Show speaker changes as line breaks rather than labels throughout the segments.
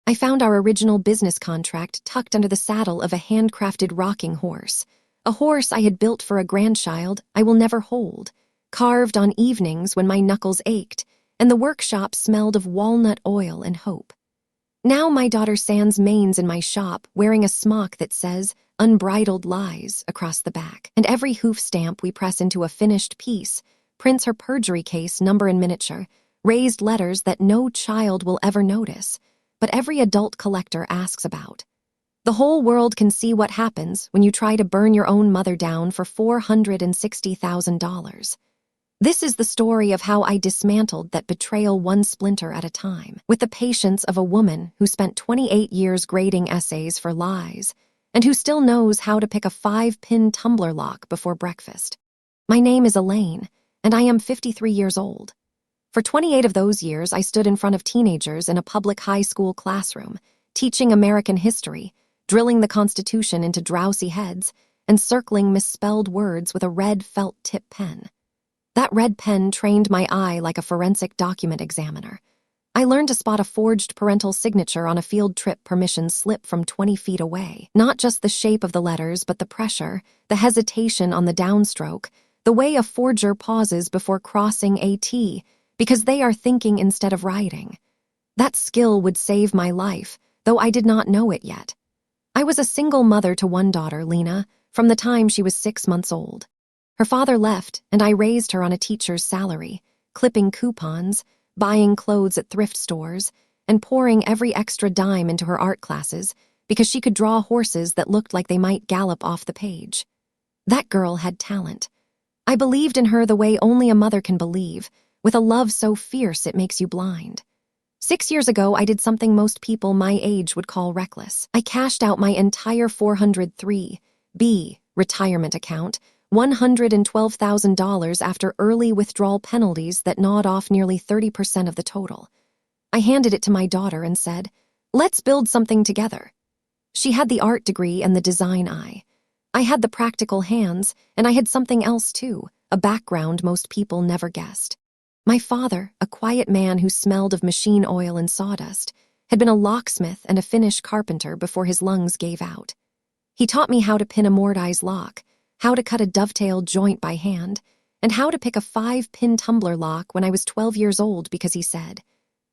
I found our original business contract tucked under the saddle of a handcrafted rocking horse, a horse I had built for a grandchild I will never hold, carved on evenings when my knuckles ached and the workshop smelled of walnut oil and hope. Now my daughter sands manes in my shop wearing a smock that says Unbridled Lies across the back, and every hoof stamp we press into a finished piece prints her perjury case number in miniature, raised letters that no child will ever notice, but every adult collector asks about. The whole world can see what happens when you try to burn your own mother down for $460,000. This is the story of how I dismantled that betrayal one splinter at a time, with the patience of a woman who spent 28 years grading essays for lies, and who still knows how to pick a 5-pin tumbler lock before breakfast. My name is Elaine, and I am 53 years old. For 28 of those years, I stood in front of teenagers in a public high school classroom, teaching American history, drilling the Constitution into drowsy heads, and circling misspelled words with a red felt tip pen. That red pen trained my eye like a forensic document examiner. I learned to spot a forged parental signature on a field trip permission slip from 20 feet away. Not just the shape of the letters, but the pressure, the hesitation on the downstroke, the way a forger pauses before crossing a T, because they are thinking instead of writing. That skill would save my life, though I did not know it yet. I was a single mother to one daughter, Lena, from the time she was 6 months old. Her father left, and I raised her on a teacher's salary, clipping coupons, buying clothes at thrift stores, and pouring every extra dime into her art classes because she could draw horses that looked like they might gallop off the page. That girl had talent. I believed in her the way only a mother can believe, with a love so fierce it makes you blind. 6 years ago, I did something most people my age would call reckless. I cashed out my entire 403B retirement account, $112,000 after early withdrawal penalties that gnawed off nearly 30% of the total. I handed it to my daughter and said, "Let's build something together." She had the art degree and the design eye. I had the practical hands, and I had something else too, a background most people never guessed. My father, a quiet man who smelled of machine oil and sawdust, had been a locksmith and a Finnish carpenter before his lungs gave out. He taught me how to pin a Mortise lock, how to cut a dovetail joint by hand, and how to pick a 5-pin tumbler lock when I was 12 years old because he said,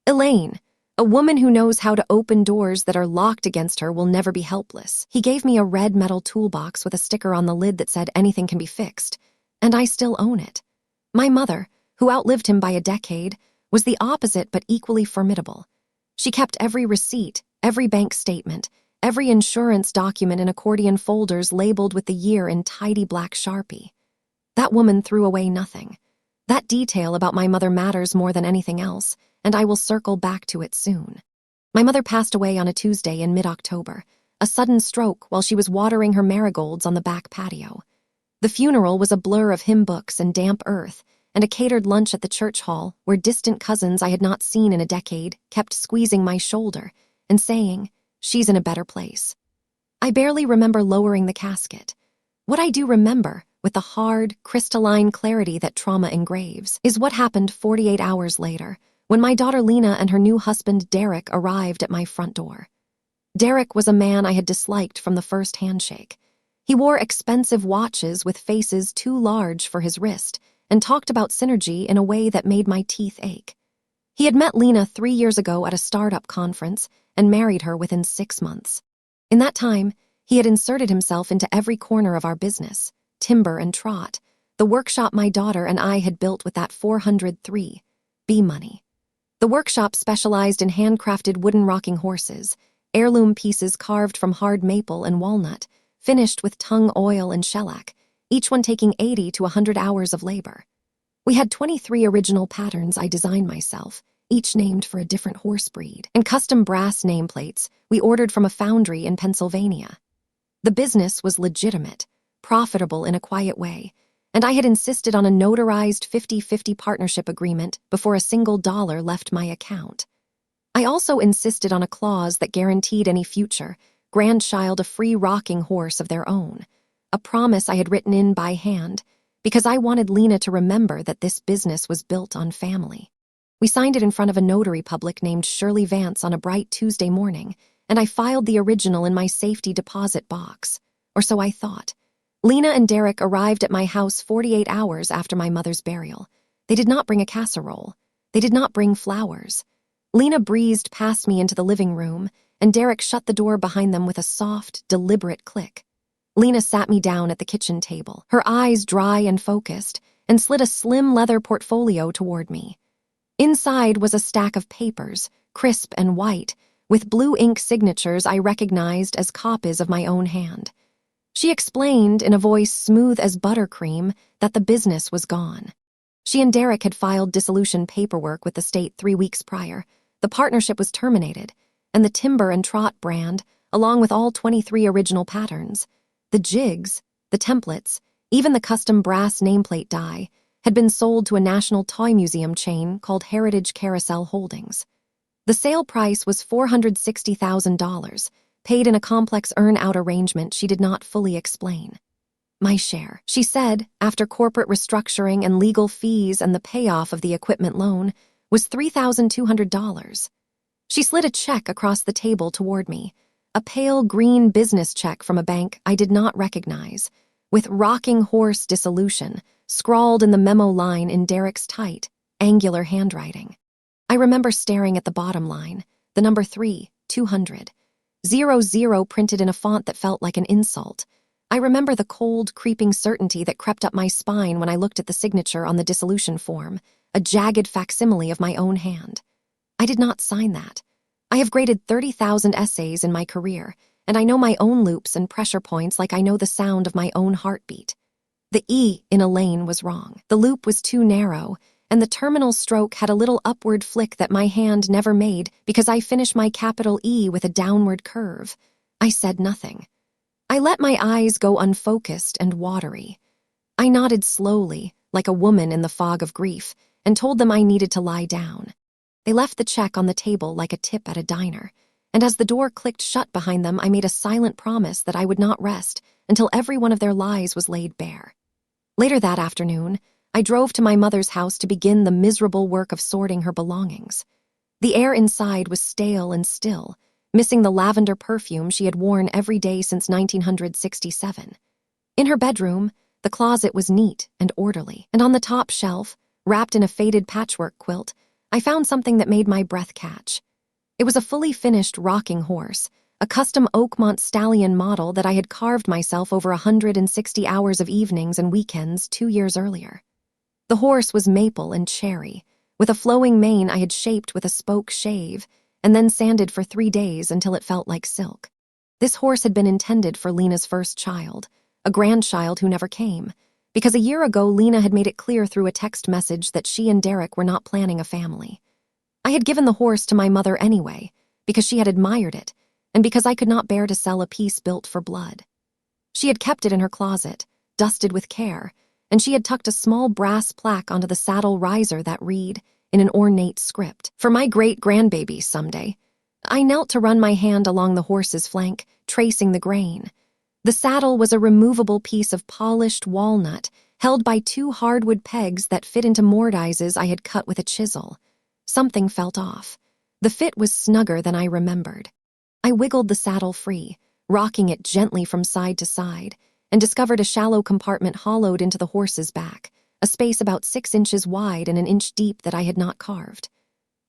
"Elaine, a woman who knows how to open doors that are locked against her will never be helpless." He gave me a red metal toolbox with a sticker on the lid that said anything can be fixed, and I still own it. My mother, who outlived him by a decade, was the opposite but equally formidable. She kept every receipt, every bank statement, every insurance document in accordion folders labeled with the year in tidy black Sharpie. That woman threw away nothing. That detail about my mother matters more than anything else, and I will circle back to it soon. My mother passed away on a Tuesday in mid-October, a sudden stroke while she was watering her marigolds on the back patio. The funeral was a blur of hymn books and damp earth, and a catered lunch at the church hall where distant cousins I had not seen in a decade kept squeezing my shoulder and saying, "She's in a better place." I barely remember lowering the casket. What I do remember, with the hard, crystalline clarity that trauma engraves, is what happened 48 hours later, when my daughter Lena and her new husband Derek arrived at my front door. Derek was a man I had disliked from the first handshake. He wore expensive watches with faces too large for his wrist and talked about synergy in a way that made my teeth ache. He had met Lena 3 years ago at a startup conference and married her within 6 months. In that time, he had inserted himself into every corner of our business, timber and trot, the workshop my daughter and I had built with that 403B money. The workshop specialized in handcrafted wooden rocking horses, heirloom pieces carved from hard maple and walnut, finished with tung oil and shellac, each one taking 80 to 100 hours of labor. We had 23 original patterns I designed myself, each named for a different horse breed, and custom brass nameplates we ordered from a foundry in Pennsylvania. The business was legitimate, profitable in a quiet way, and I had insisted on a notarized 50-50 partnership agreement before a single dollar left my account. I also insisted on a clause that guaranteed any future grandchild a free rocking horse of their own, a promise I had written in by hand, because I wanted Lena to remember that this business was built on family. We signed it in front of a notary public named Shirley Vance on a bright Tuesday morning, and I filed the original in my safety deposit box. Or so I thought. Lena and Derek arrived at my house 48 hours after my mother's burial. They did not bring a casserole. They did not bring flowers. Lena breezed past me into the living room, and Derek shut the door behind them with a soft, deliberate click. Lena sat me down at the kitchen table, her eyes dry and focused, and slid a slim leather portfolio toward me. Inside was a stack of papers, crisp and white, with blue ink signatures I recognized as copies of my own hand. She explained, in a voice smooth as buttercream, that the business was gone. She and Derek had filed dissolution paperwork with the state 3 weeks prior. The partnership was terminated, and the Timber and Trot brand, along with all 23 original patterns, the jigs, the templates, even the custom brass nameplate die, had been sold to a national toy museum chain called Heritage Carousel Holdings. The sale price was $460,000, paid in a complex earn-out arrangement she did not fully explain. My share, she said, after corporate restructuring and legal fees and the payoff of the equipment loan, was $3,200. She slid a check across the table toward me, a pale green business check from a bank I did not recognize, with Rocking Horse Dissolution scrawled in the memo line in Derek's tight, angular handwriting. I remember staring at the bottom line, the number 3, 200. 00 printed in a font that felt like an insult. I remember the cold, creeping certainty that crept up my spine when I looked at the signature on the dissolution form, a jagged facsimile of my own hand. I did not sign that. I have graded 30,000 essays in my career, and I know my own loops and pressure points like I know the sound of my own heartbeat. The E in Elaine was wrong. The loop was too narrow, and the terminal stroke had a little upward flick that my hand never made because I finished my capital E with a downward curve. I said nothing. I let my eyes go unfocused and watery. I nodded slowly, like a woman in the fog of grief, and told them I needed to lie down. They left the check on the table like a tip at a diner, and as the door clicked shut behind them, I made a silent promise that I would not rest until every one of their lies was laid bare. Later that afternoon, I drove to my mother's house to begin the miserable work of sorting her belongings. The air inside was stale and still, missing the lavender perfume she had worn every day since 1967. In her bedroom, the closet was neat and orderly, and on the top shelf, wrapped in a faded patchwork quilt, I found something that made my breath catch. It was a fully finished rocking horse, a custom Oakmont stallion model that I had carved myself over 160 hours of evenings and weekends 2 years earlier. The horse was maple and cherry, with a flowing mane I had shaped with a spoke shave, and then sanded for 3 days until it felt like silk. This horse had been intended for Lena's first child, a grandchild who never came, because a year ago Lena had made it clear through a text message that she and Derek were not planning a family. I had given the horse to my mother anyway, because she had admired it, and because I could not bear to sell a piece built for blood. She had kept it in her closet, dusted with care, and she had tucked a small brass plaque onto the saddle riser that read, in an ornate script, "For my great-grandbaby someday." I knelt to run my hand along the horse's flank, tracing the grain. The saddle was a removable piece of polished walnut, held by 2 hardwood pegs that fit into mortises I had cut with a chisel. Something felt off. The fit was snugger than I remembered. I wiggled the saddle free, rocking it gently from side to side, and discovered a shallow compartment hollowed into the horse's back, a space about 6 inches wide and an inch deep that I had not carved.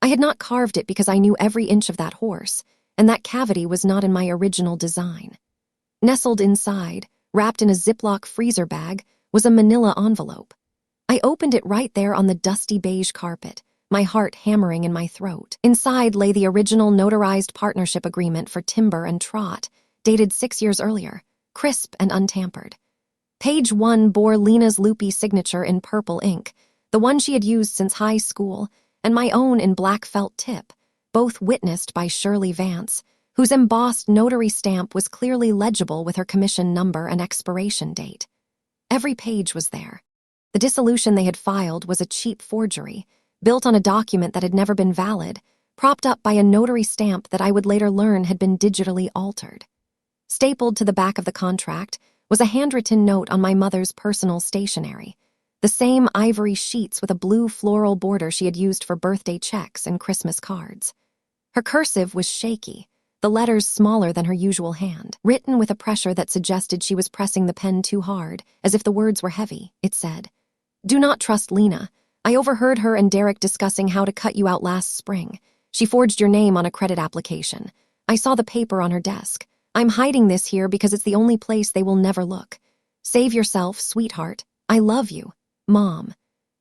I had not carved it because I knew every inch of that horse, and that cavity was not in my original design. Nestled inside, wrapped in a Ziploc freezer bag, was a manila envelope. I opened it right there on the dusty beige carpet, my heart hammering in my throat. Inside lay the original notarized partnership agreement for Timber and Trot, dated 6 years earlier, crisp and untampered. Page 1 bore Lena's loopy signature in purple ink, the one she had used since high school, and my own in black felt tip, both witnessed by Shirley Vance, whose embossed notary stamp was clearly legible with her commission number and expiration date. Every page was there. The dissolution they had filed was a cheap forgery, built on a document that had never been valid, propped up by a notary stamp that I would later learn had been digitally altered. Stapled to the back of the contract was a handwritten note on my mother's personal stationery. The same ivory sheets with a blue floral border she had used for birthday checks and Christmas cards. Her cursive was shaky, the letters smaller than her usual hand. Written with a pressure that suggested she was pressing the pen too hard, as if the words were heavy, it said, "Do not trust Lena. I overheard her and Derek discussing how to cut you out last spring. She forged your name on a credit application. I saw the paper on her desk. I'm hiding this here because it's the only place they will never look. Save yourself, sweetheart. I love you. Mom."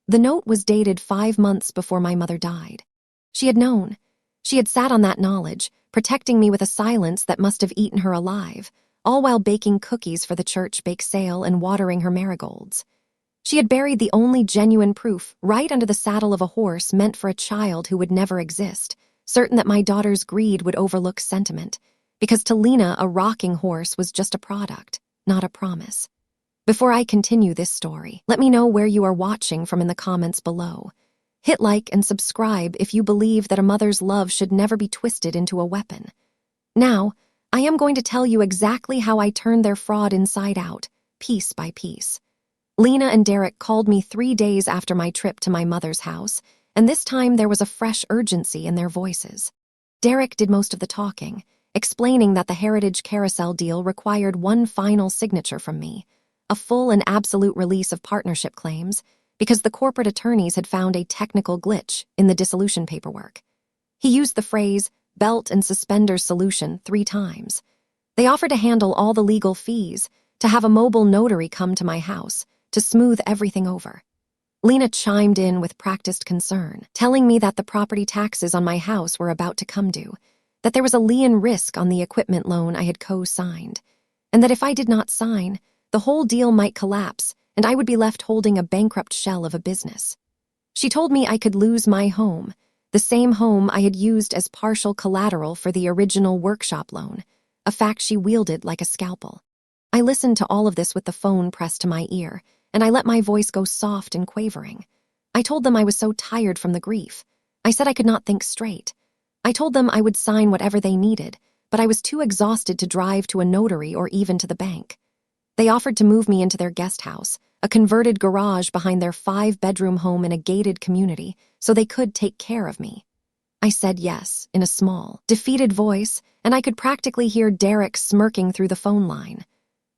The note was dated 5 months before my mother died. She had known. She had sat on that knowledge, protecting me with a silence that must have eaten her alive, all while baking cookies for the church bake sale and watering her marigolds. She had buried the only genuine proof right under the saddle of a horse meant for a child who would never exist, certain that my daughter's greed would overlook sentiment, because to Lena a rocking horse was just a product, not a promise. Before I continue this story, let me know where you are watching from in the comments below. Hit like and subscribe if you believe that a mother's love should never be twisted into a weapon. Now, I am going to tell you exactly how I turned their fraud inside out, piece by piece. Lena and Derek called me 3 days after my trip to my mother's house, and this time there was a fresh urgency in their voices. Derek did most of the talking, explaining that the Heritage Carousel deal required one final signature from me, a full and absolute release of partnership claims, because the corporate attorneys had found a technical glitch in the dissolution paperwork. He used the phrase, belt and suspenders solution, 3 times. They offered to handle all the legal fees, to have a mobile notary come to my house, to smooth everything over. Lena chimed in with practiced concern, telling me that the property taxes on my house were about to come due, that there was a lien risk on the equipment loan I had co-signed, and that if I did not sign, the whole deal might collapse and I would be left holding a bankrupt shell of a business. She told me I could lose my home, the same home I had used as partial collateral for the original workshop loan, a fact she wielded like a scalpel. I listened to all of this with the phone pressed to my ear, and I let my voice go soft and quavering. I told them I was so tired from the grief. I said I could not think straight. I told them I would sign whatever they needed, but I was too exhausted to drive to a notary or even to the bank. They offered to move me into their guest house, a converted garage behind their 5-bedroom home in a gated community, so they could take care of me. I said yes, in a small, defeated voice, and I could practically hear Derek smirking through the phone line.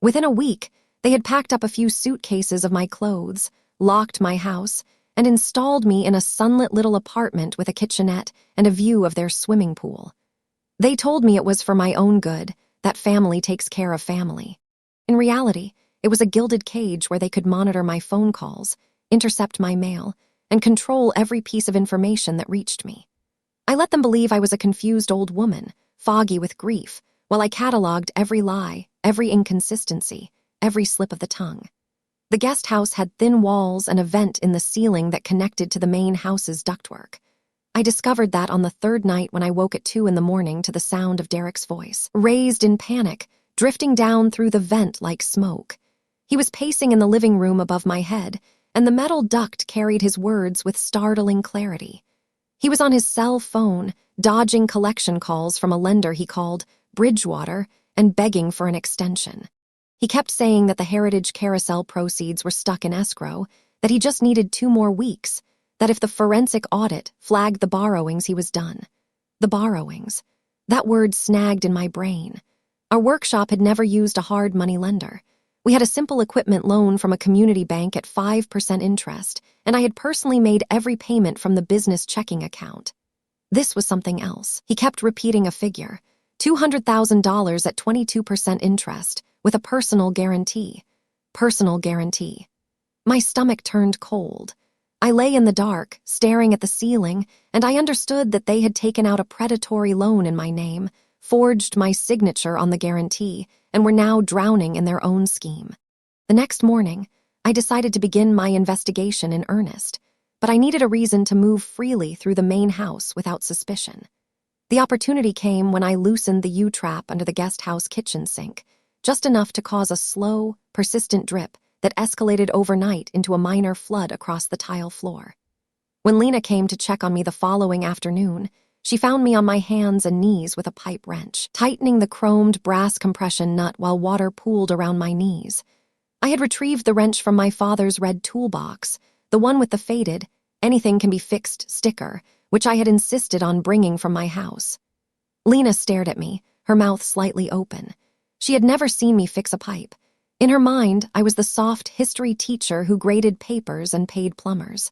Within a week, they had packed up a few suitcases of my clothes, locked my house, and installed me in a sunlit little apartment with a kitchenette and a view of their swimming pool. They told me it was for my own good, that family takes care of family. In reality, it was a gilded cage where they could monitor my phone calls, intercept my mail, and control every piece of information that reached me. I let them believe I was a confused old woman, foggy with grief, while I cataloged every lie, every inconsistency, every slip of the tongue. The guest house had thin walls and a vent in the ceiling that connected to the main house's ductwork. I discovered that on the 3rd night when I woke at 2 a.m. to the sound of Derek's voice, raised in panic, drifting down through the vent like smoke. He was pacing in the living room above my head, and the metal duct carried his words with startling clarity. He was on his cell phone, dodging collection calls from a lender he called Bridgewater and begging for an extension. He kept saying that the Heritage Carousel proceeds were stuck in escrow, that he just needed 2 more weeks, that if the forensic audit flagged the borrowings, he was done. The borrowings. That word snagged in my brain. Our workshop had never used a hard money lender. We had a simple equipment loan from a community bank at 5% interest, and I had personally made every payment from the business checking account. This was something else. He kept repeating a figure, $200,000 at 22% interest, with a personal guarantee. Personal guarantee. My stomach turned cold. I lay in the dark, staring at the ceiling, and I understood that they had taken out a predatory loan in my name, forged my signature on the guarantee, and were now drowning in their own scheme. The next morning, I decided to begin my investigation in earnest, but I needed a reason to move freely through the main house without suspicion. The opportunity came when I loosened the U-trap under the guest house kitchen sink, just enough to cause a slow, persistent drip that escalated overnight into a minor flood across the tile floor. When Lena came to check on me the following afternoon, she found me on my hands and knees with a pipe wrench, tightening the chromed brass compression nut while water pooled around my knees. I had retrieved the wrench from my father's red toolbox, the one with the faded, anything can be fixed sticker, which I had insisted on bringing from my house. Lena stared at me, her mouth slightly open. She had never seen me fix a pipe. In her mind, I was the soft history teacher who graded papers and paid plumbers.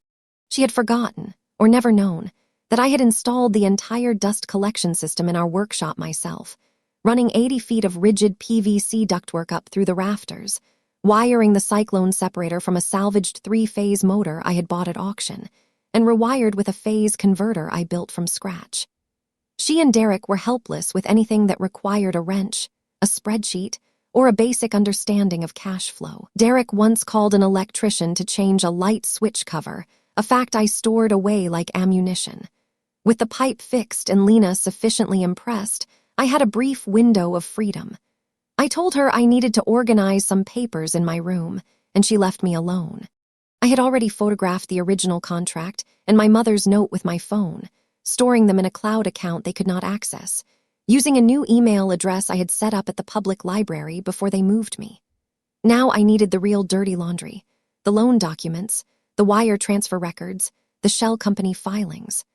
She had forgotten, or never known, that I had installed the entire dust collection system in our workshop myself, running 80 feet of rigid PVC ductwork up through the rafters, wiring the cyclone separator from a salvaged 3-phase motor I had bought at auction, and rewired with a phase converter I built from scratch. She and Derek were helpless with anything that required a wrench, a spreadsheet, or a basic understanding of cash flow. Derek once called an electrician to change a light switch cover, a fact I stored away like ammunition. With the pipe fixed and Lena sufficiently impressed, I had a brief window of freedom. I told her I needed to organize some papers in my room, and she left me alone. I had already photographed the original contract and my mother's note with my phone, storing them in a cloud account they could not access, using a new email address I had set up at the public library before they moved me. Now I needed the real dirty laundry, the loan documents, the wire transfer records, the shell company filings.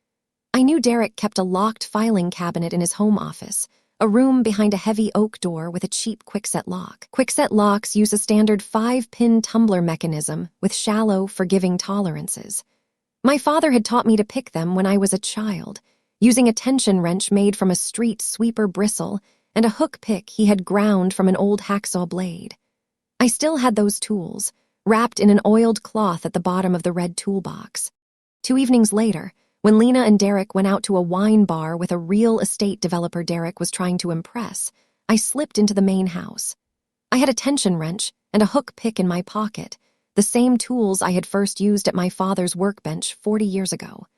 I knew Derek kept a locked filing cabinet in his home office, a room behind a heavy oak door with a cheap quickset lock. Quickset locks use a standard 5-pin tumbler mechanism with shallow, forgiving tolerances. My father had taught me to pick them when I was a child, using a tension wrench made from a street sweeper bristle and a hook pick he had ground from an old hacksaw blade. I still had those tools, wrapped in an oiled cloth at the bottom of the red toolbox. 2 evenings later, when Lena and Derek went out to a wine bar with a real estate developer Derek was trying to impress, I slipped into the main house. I had a tension wrench and a hook pick in my pocket, the same tools I had first used at my father's workbench 40 years ago.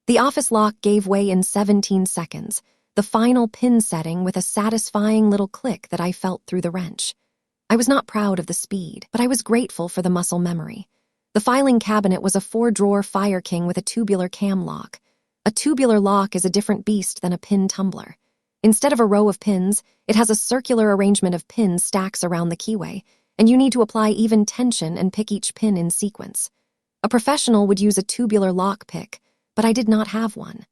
The office lock gave way in 17 seconds, the final pin setting with a satisfying little click that I felt through the wrench. I was not proud of the speed, but I was grateful for the muscle memory. The filing cabinet was a 4-drawer Fire King with a tubular cam lock. A tubular lock is a different beast than a pin tumbler. Instead of a row of pins, it has a circular arrangement of pin stacks around the keyway, and you need to apply even tension and pick each pin in sequence. A professional would use a tubular lock pick, but I did not have one.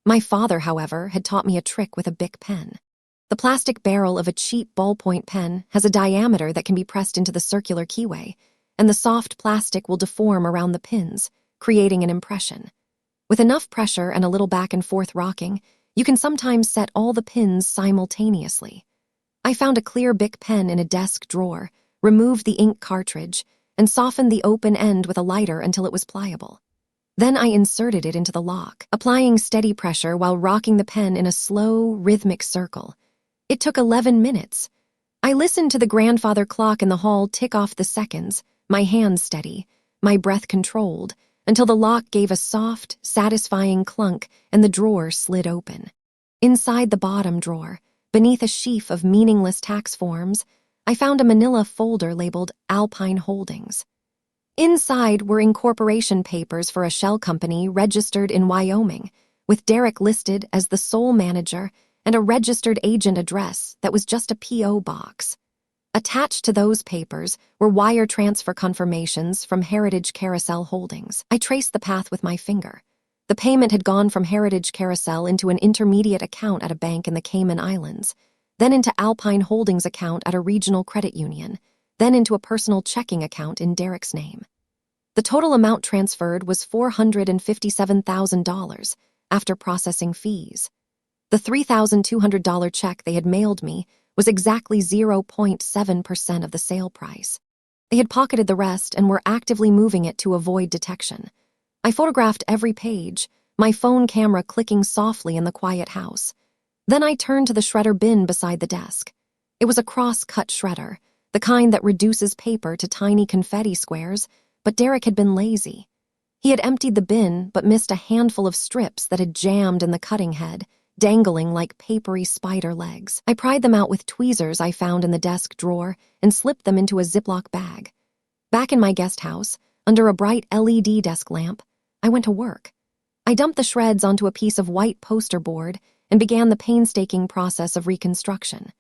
My father, however, had taught me a trick with a Bic pen. The plastic barrel of a cheap ballpoint pen has a diameter that can be pressed into the circular keyway, and the soft plastic will deform around the pins, creating an impression. With enough pressure and a little back and forth rocking, you can sometimes set all the pins simultaneously. I found a clear Bic pen in a desk drawer, removed the ink cartridge, and softened the open end with a lighter until it was pliable. Then I inserted it into the lock, applying steady pressure while rocking the pen in a slow, rhythmic circle. It took 11 minutes. I listened to the grandfather clock in the hall tick off the seconds, my hands steady, my breath controlled, until the lock gave a soft, satisfying clunk and the drawer slid open. Inside the bottom drawer, beneath a sheaf of meaningless tax forms, I found a manila folder labeled Alpine Holdings. Inside were incorporation papers for a shell company registered in Wyoming, with Derek listed as the sole manager and a registered agent address that was just a P.O. box. Attached to those papers were wire transfer confirmations from Heritage Carousel Holdings. I traced the path with my finger. The payment had gone from Heritage Carousel into an intermediate account at a bank in the Cayman Islands, then into Alpine Holdings account at a regional credit union, then into a personal checking account in Derek's name. The total amount transferred was $457,000 after processing fees. The $3,200 check they had mailed me was exactly 0.7% of the sale price. They had pocketed the rest and were actively moving it to avoid detection. I photographed every page, my phone camera clicking softly in the quiet house. Then I turned to the shredder bin beside the desk. It was a cross-cut shredder, the kind that reduces paper to tiny confetti squares, but Derek had been lazy. He had emptied the bin but missed a handful of strips that had jammed in the cutting head, dangling like papery spider legs. I pried them out with tweezers I found in the desk drawer and slipped them into a Ziploc bag. Back in my guest house, under a bright LED desk lamp, I went to work. I dumped the shreds onto a piece of white poster board and began the painstaking process of reconstruction.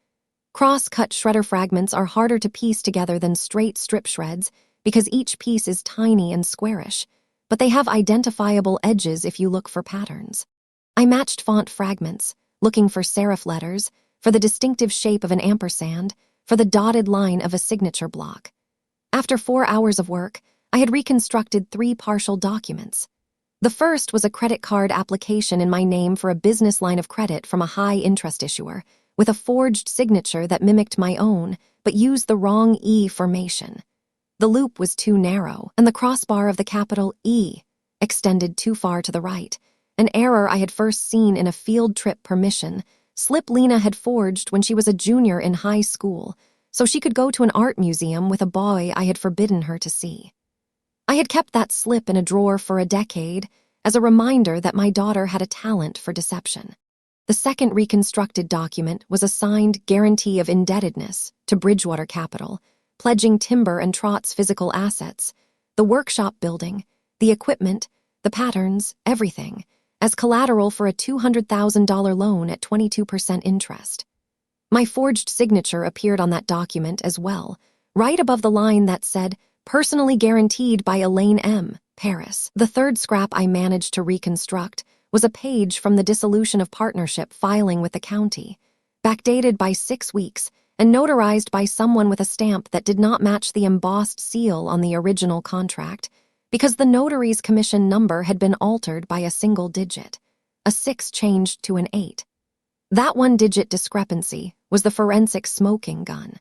Cross-cut shredder fragments are harder to piece together than straight strip shreds because each piece is tiny and squarish, but they have identifiable edges if you look for patterns. I matched font fragments, looking for serif letters, for the distinctive shape of an ampersand, for the dotted line of a signature block. After 4 hours of work, I had reconstructed 3 partial documents. The first was a credit card application in my name for a business line of credit from a high-interest issuer, with a forged signature that mimicked my own, but used the wrong E formation. The loop was too narrow, and the crossbar of the capital E extended too far to the right, an error I had first seen in a field trip permission slip Lena had forged when she was a junior in high school, so she could go to an art museum with a boy I had forbidden her to see. I had kept that slip in a drawer for a decade as a reminder that my daughter had a talent for deception. The second reconstructed document was a signed guarantee of indebtedness to Bridgewater Capital, pledging Timber and Trott's physical assets, the workshop building, the equipment, the patterns, everything, as collateral for a $200,000 loan at 22% interest. My forged signature appeared on that document as well, right above the line that said, "Personally guaranteed by Elaine M., Paris." The third scrap I managed to reconstruct was a page from the Dissolution of Partnership filing with the county, backdated by 6 weeks and notarized by someone with a stamp that did not match the embossed seal on the original contract because the notary's commission number had been altered by a single digit, a 6 changed to an 8. That 1-digit discrepancy was the forensic smoking gun.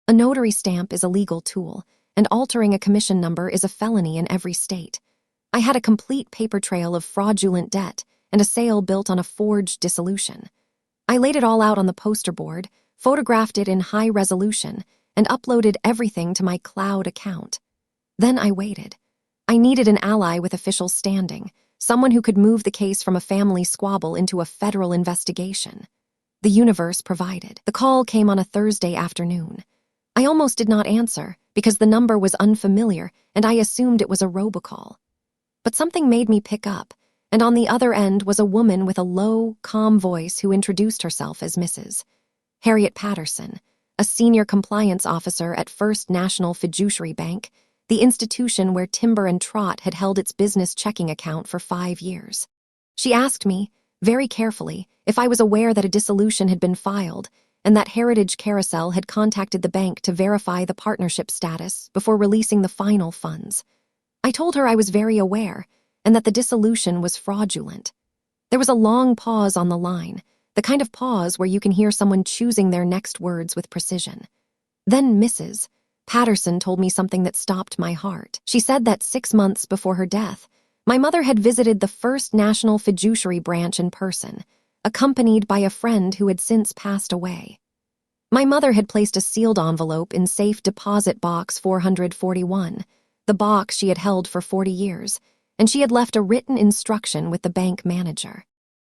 A notary stamp is a legal tool, and altering a commission number is a felony in every state. I had a complete paper trail of fraudulent debt and a sale built on a forged dissolution. I laid it all out on the poster board, photographed it in high resolution, and uploaded everything to my cloud account. Then I waited. I needed an ally with official standing, someone who could move the case from a family squabble into a federal investigation. The universe provided. The call came on a Thursday afternoon. I almost did not answer because the number was unfamiliar and I assumed it was a robocall. But something made me pick up, and on the other end was a woman with a low, calm voice who introduced herself as Mrs. Harriet Patterson, a senior compliance officer at First National Fiduciary Bank, the institution where Timber and Trott had held its business checking account for 5 years. She asked me, very carefully, if I was aware that a dissolution had been filed and that Heritage Carousel had contacted the bank to verify the partnership status before releasing the final funds. I told her I was very aware and that the dissolution was fraudulent. There was a long pause on the line, the kind of pause where you can hear someone choosing their next words with precision. Then Mrs. Patterson told me something that stopped my heart. She said that 6 months before her death, my mother had visited the First National Fiduciary branch in person, accompanied by a friend who had since passed away. My mother had placed a sealed envelope in safe deposit box 441, the box she had held for 40 years, and she had left a written instruction with the bank manager.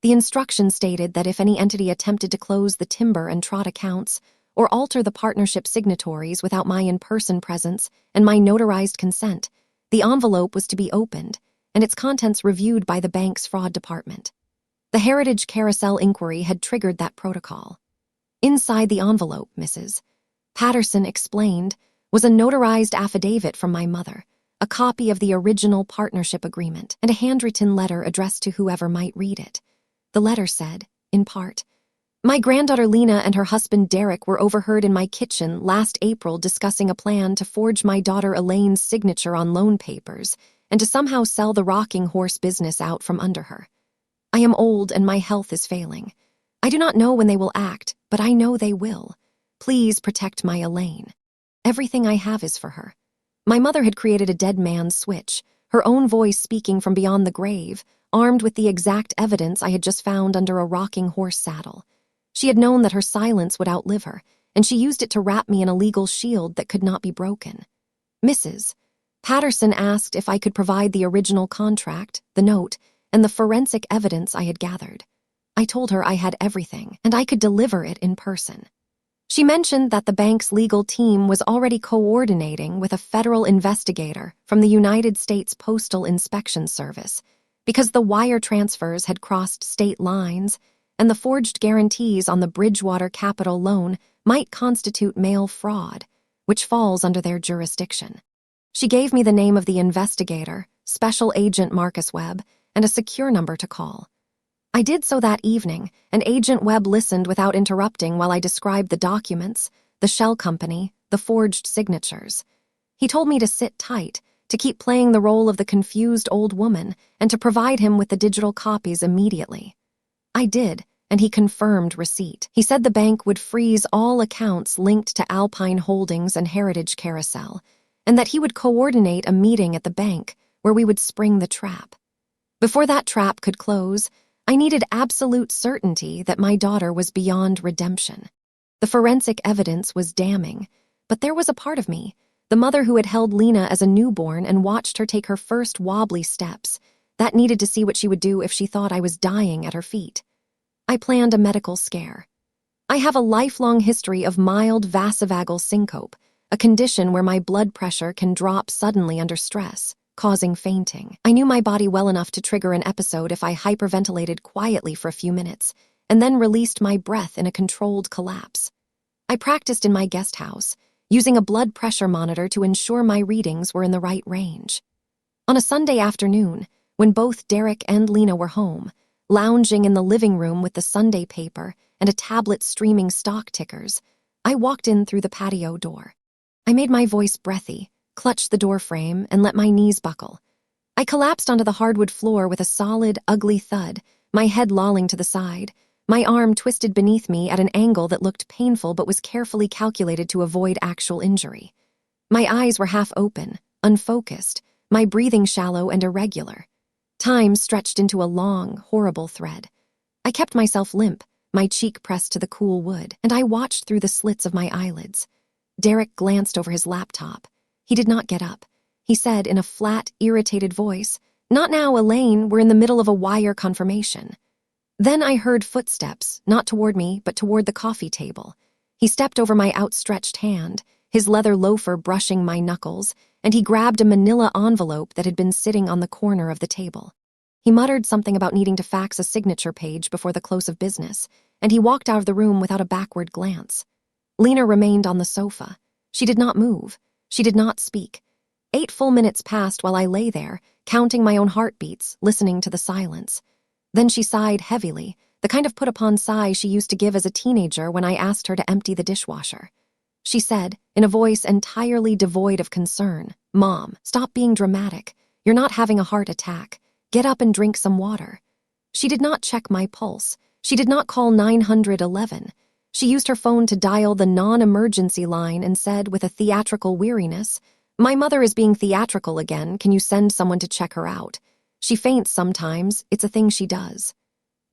The instruction stated that if any entity attempted to close the Timber and Trott accounts or alter the partnership signatories without my in-person presence and my notarized consent, the envelope was to be opened and its contents reviewed by the bank's fraud department. The Heritage Carousel inquiry had triggered that protocol. Inside the envelope, Mrs. Patterson explained, was a notarized affidavit from my mother, a copy of the original partnership agreement, and a handwritten letter addressed to whoever might read it. The letter said, in part, "My granddaughter Lena and her husband Derek were overheard in my kitchen last April discussing a plan to forge my daughter Elaine's signature on loan papers and to somehow sell the rocking horse business out from under her. I am old and my health is failing. I do not know when they will act, but I know they will. Please protect my Elaine. Everything I have is for her." My mother had created a dead man's switch, her own voice speaking from beyond the grave, armed with the exact evidence I had just found under a rocking horse saddle. She had known that her silence would outlive her, and she used it to wrap me in a legal shield that could not be broken. Mrs. Patterson asked if I could provide the original contract, the note, and the forensic evidence I had gathered. I told her I had everything, and I could deliver it in person. She mentioned that the bank's legal team was already coordinating with a federal investigator from the United States Postal Inspection Service because the wire transfers had crossed state lines and the forged guarantees on the Bridgewater Capital loan might constitute mail fraud, which falls under their jurisdiction. She gave me the name of the investigator, Special Agent Marcus Webb, and a secure number to call. I did so that evening, and Agent Webb listened without interrupting while I described the documents, the shell company, the forged signatures. He told me to sit tight, to keep playing the role of the confused old woman, and to provide him with the digital copies immediately. I did, and he confirmed receipt. He said the bank would freeze all accounts linked to Alpine Holdings and Heritage Carousel, and that he would coordinate a meeting at the bank where we would spring the trap. Before that trap could close, I needed absolute certainty that my daughter was beyond redemption. The forensic evidence was damning, but there was a part of me, the mother who had held Lena as a newborn and watched her take her first wobbly steps, that needed to see what she would do if she thought I was dying at her feet. I planned a medical scare. I have a lifelong history of mild vasovagal syncope, a condition where my blood pressure can drop suddenly under stress, causing fainting. I knew my body well enough to trigger an episode if I hyperventilated quietly for a few minutes, and then released my breath in a controlled collapse. I practiced in my guest house, using a blood pressure monitor to ensure my readings were in the right range. On a Sunday afternoon, when both Derek and Lena were home, lounging in the living room with the Sunday paper and a tablet streaming stock tickers, I walked in through the patio door. I made my voice breathy, clutched the door frame, and let my knees buckle. I collapsed onto the hardwood floor with a solid, ugly thud, my head lolling to the side, my arm twisted beneath me at an angle that looked painful but was carefully calculated to avoid actual injury. My eyes were half open, unfocused, my breathing shallow and irregular. Time stretched into a long, horrible thread. I kept myself limp, my cheek pressed to the cool wood, and I watched through the slits of my eyelids. Derek glanced over his laptop. He did not get up. He said in a flat, irritated voice, "Not now, Elaine, we're in the middle of a wire confirmation." Then I heard footsteps, not toward me, but toward the coffee table. He stepped over my outstretched hand, his leather loafer brushing my knuckles, and he grabbed a manila envelope that had been sitting on the corner of the table. He muttered something about needing to fax a signature page before the close of business, and he walked out of the room without a backward glance. Lena remained on the sofa. She did not move. She did not speak. 8 full minutes passed while I lay there, counting my own heartbeats, listening to the silence. Then she sighed heavily, the kind of put-upon sigh she used to give as a teenager when I asked her to empty the dishwasher. She said, in a voice entirely devoid of concern, "Mom, stop being dramatic. You're not having a heart attack. Get up and drink some water." She did not check my pulse. She did not call 911. She used her phone to dial the non-emergency line and said with a theatrical weariness, "My mother is being theatrical again. Can you send someone to check her out? She faints sometimes. It's a thing she does."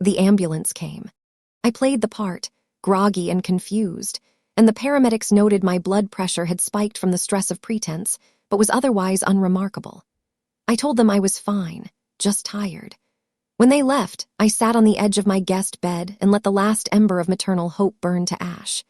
The ambulance came. I played the part, groggy and confused, and the paramedics noted my blood pressure had spiked from the stress of pretense, but was otherwise unremarkable. I told them I was fine, just tired. When they left, I sat on the edge of my guest bed and let the last ember of maternal hope burn to ash.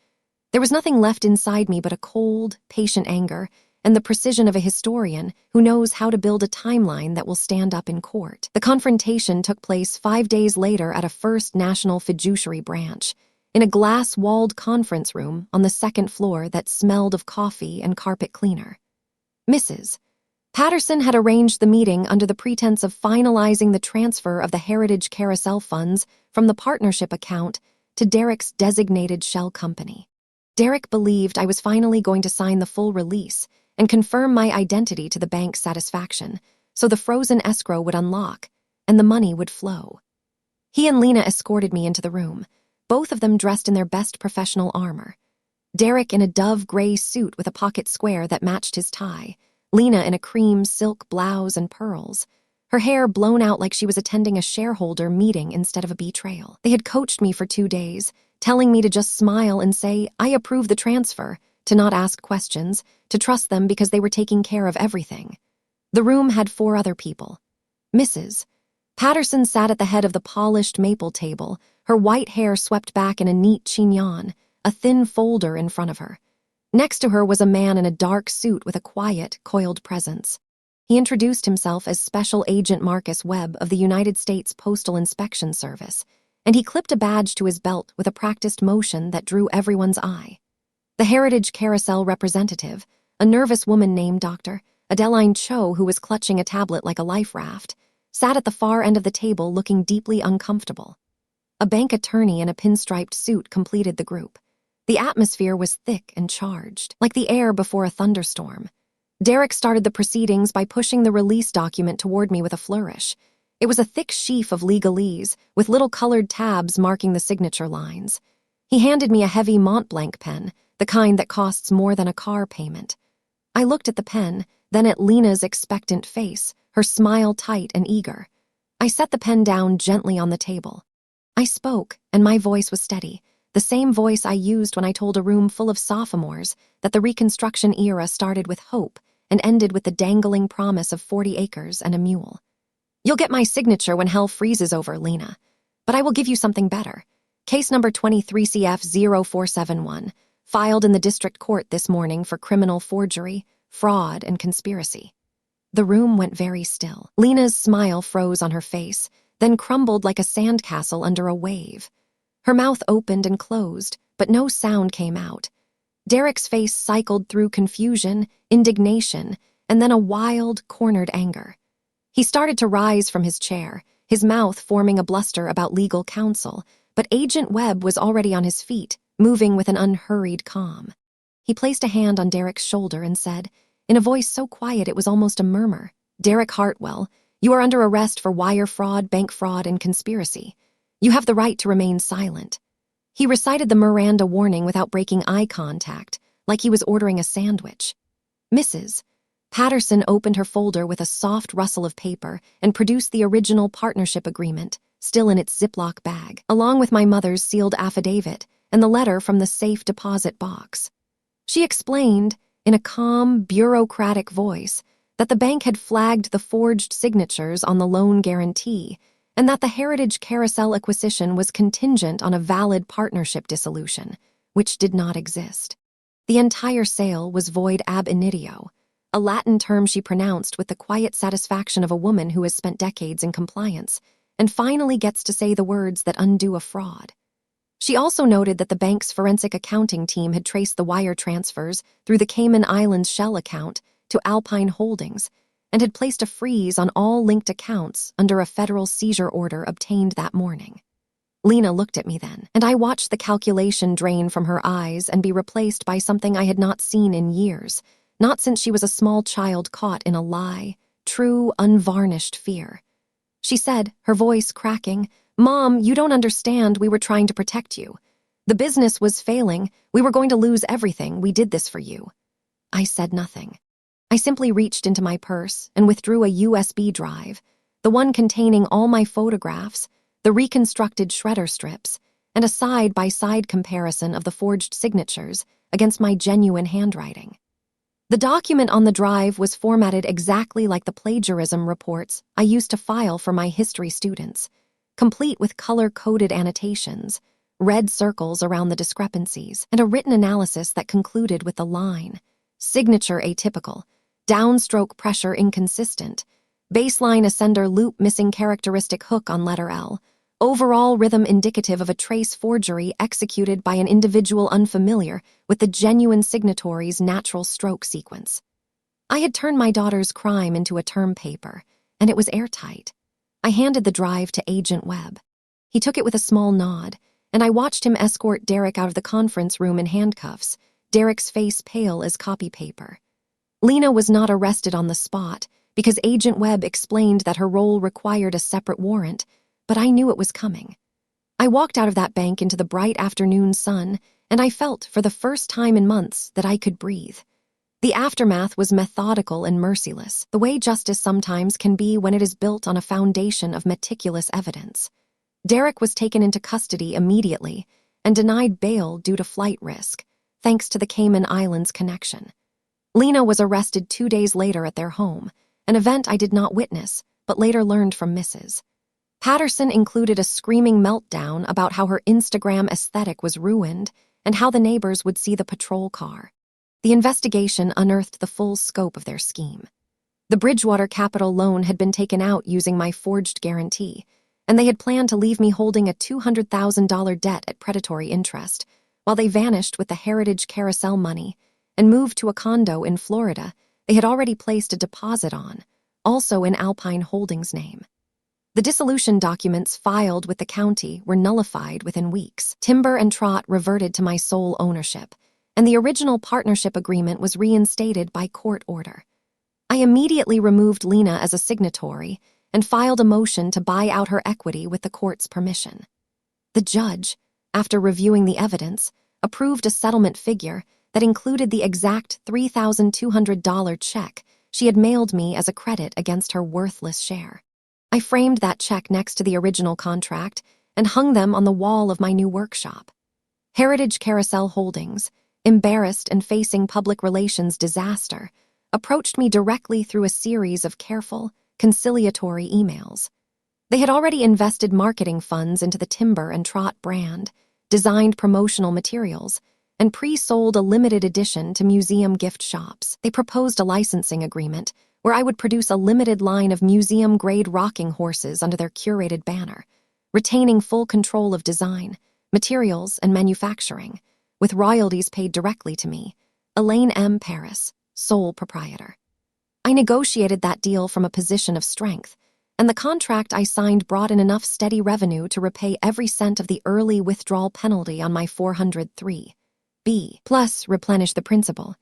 There was nothing left inside me but a cold, patient anger and the precision of a historian who knows how to build a timeline that will stand up in court. The confrontation took place 5 days later at a First National Fiduciary branch, in a glass-walled conference room on the 2nd floor that smelled of coffee and carpet cleaner. Mrs. Patterson had arranged the meeting under the pretense of finalizing the transfer of the Heritage Carousel funds from the partnership account to Derek's designated shell company. Derek believed I was finally going to sign the full release and confirm my identity to the bank's satisfaction, so the frozen escrow would unlock and the money would flow. He and Lena escorted me into the room, both of them dressed in their best professional armor. Derek in a dove gray suit with a pocket square that matched his tie, Lena in a cream silk blouse and pearls, her hair blown out like she was attending a shareholder meeting instead of a betrayal. They had coached me for 2 days, telling me to just smile and say, "I approve the transfer," to not ask questions, to trust them because they were taking care of everything. The room had 4 other people. Mrs. Patterson sat at the head of the polished maple table, her white hair swept back in a neat chignon, a thin folder in front of her. Next to her was a man in a dark suit with a quiet, coiled presence. He introduced himself as Special Agent Marcus Webb of the United States Postal Inspection Service, and he clipped a badge to his belt with a practiced motion that drew everyone's eye. The Heritage Carousel representative, a nervous woman named Dr. Adeline Cho, who was clutching a tablet like a life raft, sat at the far end of the table looking deeply uncomfortable. A bank attorney in a pinstriped suit completed the group. The atmosphere was thick and charged, like the air before a thunderstorm. Derek started the proceedings by pushing the release document toward me with a flourish. It was a thick sheaf of legalese, with little colored tabs marking the signature lines. He handed me a heavy Montblanc pen, the kind that costs more than a car payment. I looked at the pen, then at Lena's expectant face, her smile tight and eager. I set the pen down gently on the table. I spoke, and my voice was steady, the same voice I used when I told a room full of sophomores that the Reconstruction era started with hope and ended with the dangling promise of 40 acres and a mule. You'll get my signature when hell freezes over, Lena. But I will give you something better. Case number 23CF0471, filed in the district court this morning for criminal forgery, fraud, and conspiracy. The room went very still. Lena's smile froze on her face, then crumbled like a sandcastle under a wave. Her mouth opened and closed, but no sound came out. Derek's face cycled through confusion, indignation, and then a wild, cornered anger. He started to rise from his chair, his mouth forming a bluster about legal counsel, but Agent Webb was already on his feet, moving with an unhurried calm. He placed a hand on Derek's shoulder and said, in a voice so quiet it was almost a murmur, "Derek Hartwell, you are under arrest for wire fraud, bank fraud, and conspiracy. You have the right to remain silent." He recited the Miranda warning without breaking eye contact, like he was ordering a sandwich. Mrs. Patterson opened her folder with a soft rustle of paper and produced the original partnership agreement, still in its Ziploc bag, along with my mother's sealed affidavit and the letter from the safe deposit box. She explained, in a calm, bureaucratic voice, that the bank had flagged the forged signatures on the loan guarantee and that the Heritage Carousel acquisition was contingent on a valid partnership dissolution, which did not exist. The entire sale was void ab initio, a Latin term she pronounced with the quiet satisfaction of a woman who has spent decades in compliance and finally gets to say the words that undo a fraud. She also noted that the bank's forensic accounting team had traced the wire transfers through the Cayman Islands shell account to Alpine Holdings and had placed a freeze on all linked accounts under a federal seizure order obtained that morning. Lena looked at me then, and I watched the calculation drain from her eyes and be replaced by something I had not seen in years, not since she was a small child caught in a lie, true, unvarnished fear. She said, her voice cracking, "Mom, you don't understand, we were trying to protect you. The business was failing, we were going to lose everything, we did this for you." I said nothing. I simply reached into my purse and withdrew a USB drive, the one containing all my photographs, the reconstructed shredder strips, and a side-by-side comparison of the forged signatures against my genuine handwriting. The document on the drive was formatted exactly like the plagiarism reports I used to file for my history students, complete with color-coded annotations, red circles around the discrepancies, and a written analysis that concluded with the line, "Signature atypical, downstroke pressure inconsistent, baseline ascender loop missing characteristic hook on letter L, overall rhythm indicative of a trace forgery executed by an individual unfamiliar with the genuine signatory's natural stroke sequence." I had turned my daughter's crime into a term paper, and it was airtight. I handed the drive to Agent Webb. He took it with a small nod, and I watched him escort Derek out of the conference room in handcuffs, Derek's face pale as copy paper. Lena was not arrested on the spot because Agent Webb explained that her role required a separate warrant, but I knew it was coming. I walked out of that bank into the bright afternoon sun, and I felt, for the first time in months, that I could breathe. The aftermath was methodical and merciless, the way justice sometimes can be when it is built on a foundation of meticulous evidence. Derek was taken into custody immediately and denied bail due to flight risk, thanks to the Cayman Islands connection. Lena was arrested 2 days later at their home, an event I did not witness, but later learned from Mrs. Patterson included a screaming meltdown about how her Instagram aesthetic was ruined and how the neighbors would see the patrol car. The investigation unearthed the full scope of their scheme. The Bridgewater Capital loan had been taken out using my forged guarantee, and they had planned to leave me holding a $200,000 debt at predatory interest, while they vanished with the Heritage Carousel money and moved to a condo in Florida they had already placed a deposit on, also in Alpine Holdings' name. The dissolution documents filed with the county were nullified within weeks. Timber and Trot reverted to my sole ownership, and the original partnership agreement was reinstated by court order. I immediately removed Lena as a signatory and filed a motion to buy out her equity with the court's permission. The judge, after reviewing the evidence, approved a settlement figure that included the exact $3,200 check she had mailed me as a credit against her worthless share. I framed that check next to the original contract and hung them on the wall of my new workshop. Heritage Carousel Holdings, embarrassed and facing public relations disaster, approached me directly through a series of careful, conciliatory emails. They had already invested marketing funds into the Timber and Trot brand, designed promotional materials, and pre-sold a limited edition to museum gift shops. They proposed a licensing agreement where I would produce a limited line of museum-grade rocking horses under their curated banner, retaining full control of design, materials, and manufacturing, with royalties paid directly to me, Elaine M. Paris, sole proprietor. I negotiated that deal from a position of strength, and the contract I signed brought in enough steady revenue to repay every cent of the early withdrawal penalty on my 403B, plus replenish the principal.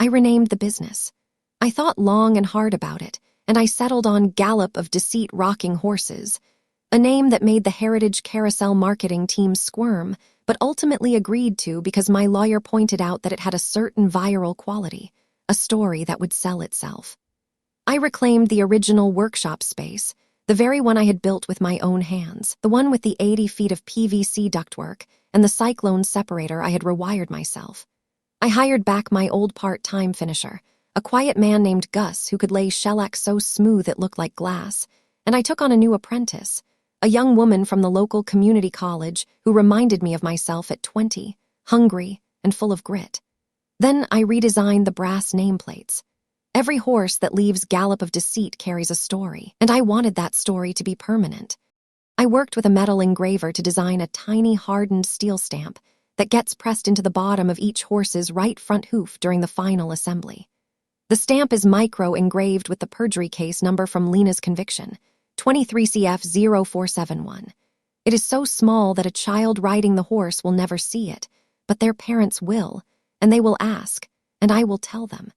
I renamed the business. I thought long and hard about it, and I settled on Gallop of Deceit Rocking Horses, a name that made the Heritage Carousel marketing team squirm, but ultimately agreed to because my lawyer pointed out that it had a certain viral quality, a story that would sell itself. I reclaimed the original workshop space, the very one I had built with my own hands, the one with the 80 feet of PVC ductwork and the cyclone separator I had rewired myself. I hired back my old part-time finisher, a quiet man named Gus who could lay shellac so smooth it looked like glass, and I took on a new apprentice, a young woman from the local community college who reminded me of myself at 20, hungry and full of grit. Then I redesigned the brass nameplates. Every horse that leaves Gallop of Deceit carries a story, and I wanted that story to be permanent. I worked with a metal engraver to design a tiny hardened steel stamp that gets pressed into the bottom of each horse's right front hoof during the final assembly. The stamp is micro-engraved with the perjury case number from Lena's conviction, 23CF0471. It is so small that a child riding the horse will never see it, but their parents will, and they will ask, and I will tell them.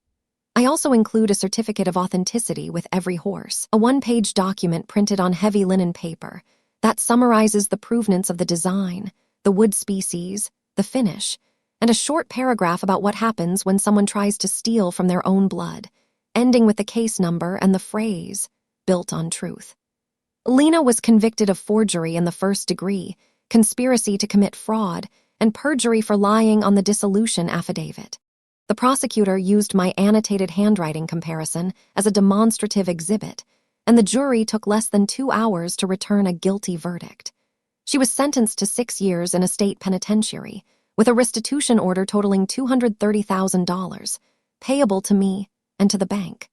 I also include a certificate of authenticity with every horse, a one-page document printed on heavy linen paper that summarizes the provenance of the design, the wood species, the finish, and a short paragraph about what happens when someone tries to steal from their own blood, ending with the case number and the phrase, built on truth. Lena was convicted of forgery in the first degree, conspiracy to commit fraud, and perjury for lying on the dissolution affidavit. The prosecutor used my annotated handwriting comparison as a demonstrative exhibit, and the jury took less than 2 hours to return a guilty verdict. She was sentenced to 6 years in a state penitentiary, with a restitution order totaling $230,000, payable to me and to the bank.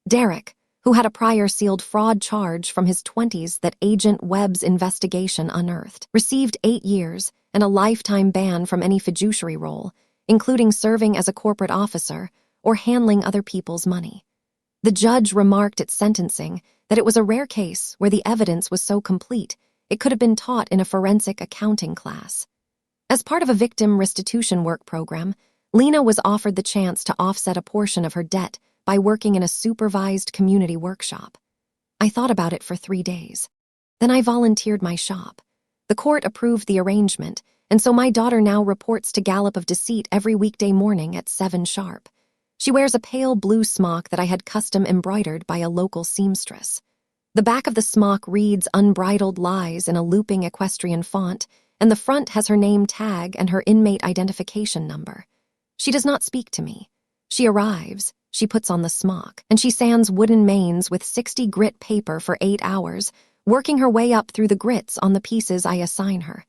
Derek, who had a prior sealed fraud charge from his 20s that Agent Webb's investigation unearthed, received 8 years and a lifetime ban from any fiduciary role, including serving as a corporate officer or handling other people's money. The judge remarked at sentencing that it was a rare case where the evidence was so complete it could have been taught in a forensic accounting class. As part of a victim restitution work program, Lena was offered the chance to offset a portion of her debt by working in a supervised community workshop. I thought about it for 3 days. Then I volunteered my shop. The court approved the arrangement, and so my daughter now reports to Gallop of Deceit every weekday morning at 7 sharp. She wears a pale blue smock that I had custom embroidered by a local seamstress. The back of the smock reads Unbridled Lies in a looping equestrian font, and the front has her name tag and her inmate identification number. She does not speak to me. She arrives, she puts on the smock, and she sands wooden manes with 60 grit paper for 8 hours, working her way up through the grits on the pieces I assign her.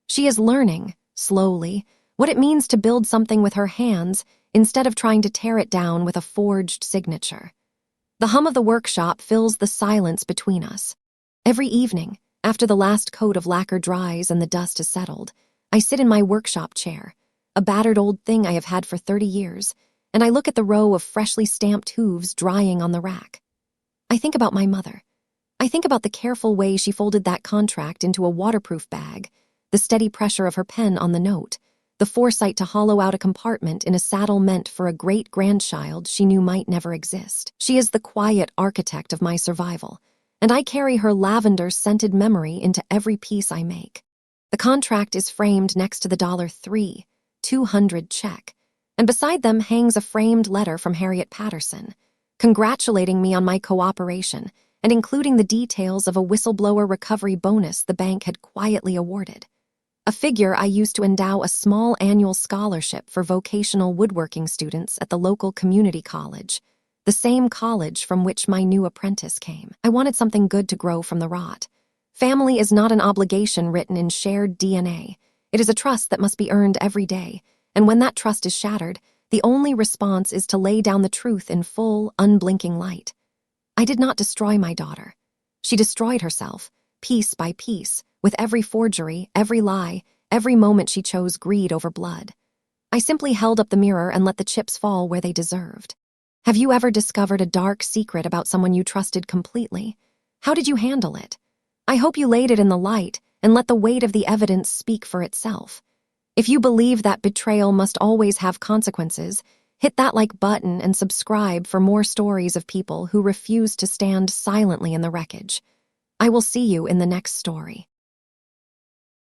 She is learning, slowly, what it means to build something with her hands instead of trying to tear it down with a forged signature. The hum of the workshop fills the silence between us. Every evening, after the last coat of lacquer dries and the dust has settled, I sit in my workshop chair, a battered old thing I have had for 30 years, and I look at the row of freshly stamped hooves drying on the rack. I think about my mother. I think about the careful way she folded that contract into a waterproof bag, the steady pressure of her pen on the note, the foresight to hollow out a compartment in a saddle meant for a great-grandchild she knew might never exist. She is the quiet architect of my survival, and I carry her lavender-scented memory into every piece I make. The contract is framed next to the $3,200 check, and beside them hangs a framed letter from Harriet Patterson, congratulating me on my cooperation and including the details of a whistleblower recovery bonus the bank had quietly awarded, a figure I used to endow a small annual scholarship for vocational woodworking students at the local community college, the same college from which my new apprentice came. I wanted something good to grow from the rot. Family is not an obligation written in shared DNA. It is a trust that must be earned every day, and when that trust is shattered, the only response is to lay down the truth in full, unblinking light. I did not destroy my daughter. She destroyed herself, piece by piece, with every forgery, every lie, every moment she chose greed over blood. I simply held up the mirror and let the chips fall where they deserved. Have you ever discovered a dark secret about someone you trusted completely? How did you handle it? I hope you laid it in the light and let the weight of the evidence speak for itself. If you believe that betrayal must always have consequences, hit that like button and subscribe for more stories of people who refuse to stand silently in the wreckage. I will see you in the next story.